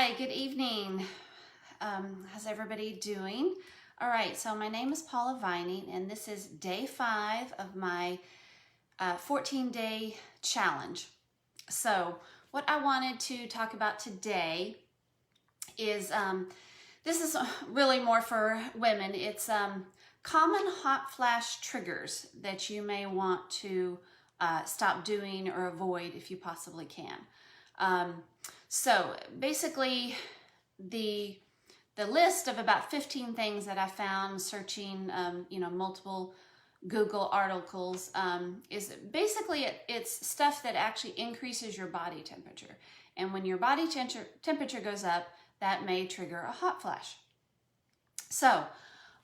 Hi, good evening. How's everybody doing? All right, so my name is Paula Vining, and this is day 5 of my 14-day challenge. So what I wanted to talk about today is, this is really more for women. It's common hot flash triggers that you may want to stop doing or avoid if you possibly can. So basically, the list of about 15 things that I found searching, multiple Google articles, is basically it's stuff that actually increases your body temperature. And when your body temperature goes up, that may trigger a hot flash. So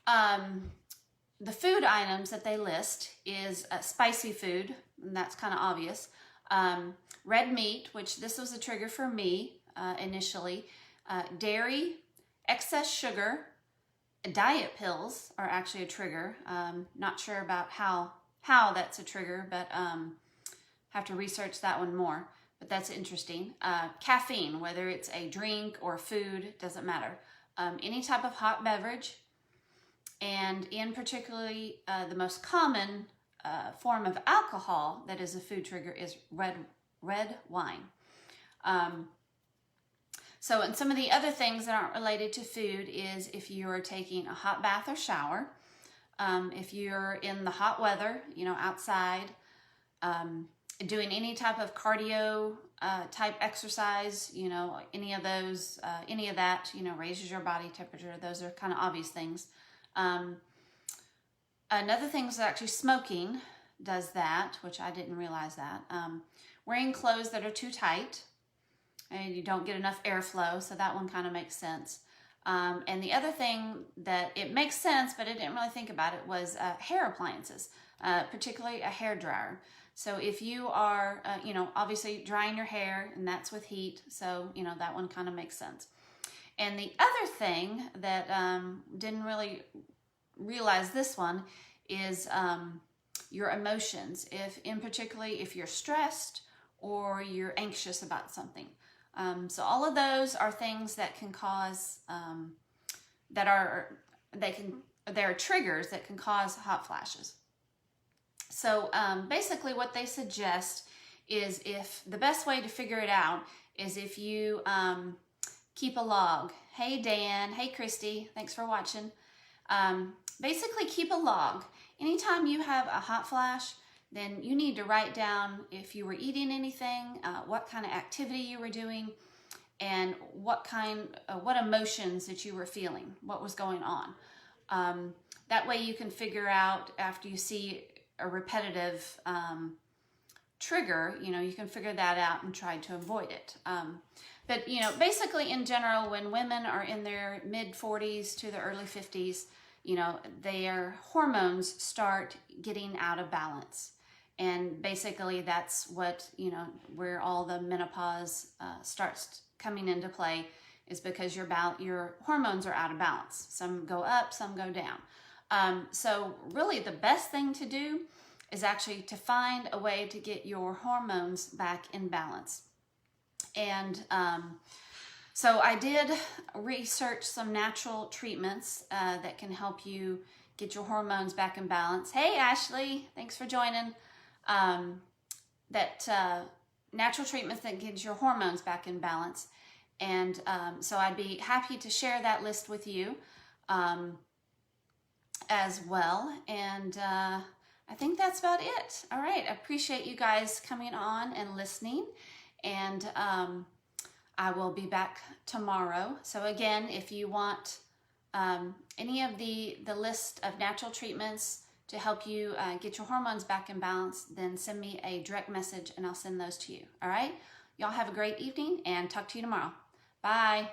the food items that they list is spicy food, and that's kind of obvious. Red meat, which this was a trigger for me initially. Dairy, excess sugar, diet pills are actually a trigger. Not sure about how that's a trigger, but have to research that one more. But that's interesting. Caffeine, whether it's a drink or food, doesn't matter. Any type of hot beverage, and in particularly the most common form of alcohol that is a food trigger is red wine. So, and some of the other things that aren't related to food is if you're taking a hot bath or shower, if you're in the hot weather, outside, doing any type of cardio type exercise, any of those, any of that, raises your body temperature. Those are kind of obvious things. Another thing is actually smoking does that, which I didn't realize that. Wearing clothes that are too tight and you don't get enough airflow, so that one kind of makes sense. And the other thing that it makes sense, but I didn't really think about it, was hair appliances, particularly a hair dryer. So if you are, obviously drying your hair, and that's with heat, so, that one kind of makes sense. And the other thing that didn't really realize this one is your emotions, if you're stressed or you're anxious about something. So all of those are things that can cause, they're triggers that can cause hot flashes. So basically what they suggest is, if the best way to figure it out is if you keep a log. Hey Dan, hey Christy, thanks for watching. Basically keep a log. Anytime you have a hot flash, then you need to write down if you were eating anything, what kind of activity you were doing, and what emotions that you were feeling, what was going on. That way you can figure out, after you see a repetitive trigger, you can figure that out and try to avoid it. But basically in general, when women are in their mid-40s to the early 50s, their hormones start getting out of balance. And basically that's what, where all the menopause starts coming into play, is because your hormones are out of balance. Some go up, some go down. So really the best thing to do is actually to find a way to get your hormones back in balance. And so I did research some natural treatments that can help you get your hormones back in balance. Hey Ashley, thanks for joining. Natural treatments that get your hormones back in balance. And so I'd be happy to share that list with you as well. And I think that's about it. All right, I appreciate you guys coming on and listening. And I will be back tomorrow. So again, if you want any of the list of natural treatments to help you get your hormones back in balance, then send me a direct message and I'll send those to you. All right? Y'all have a great evening and talk to you tomorrow. Bye.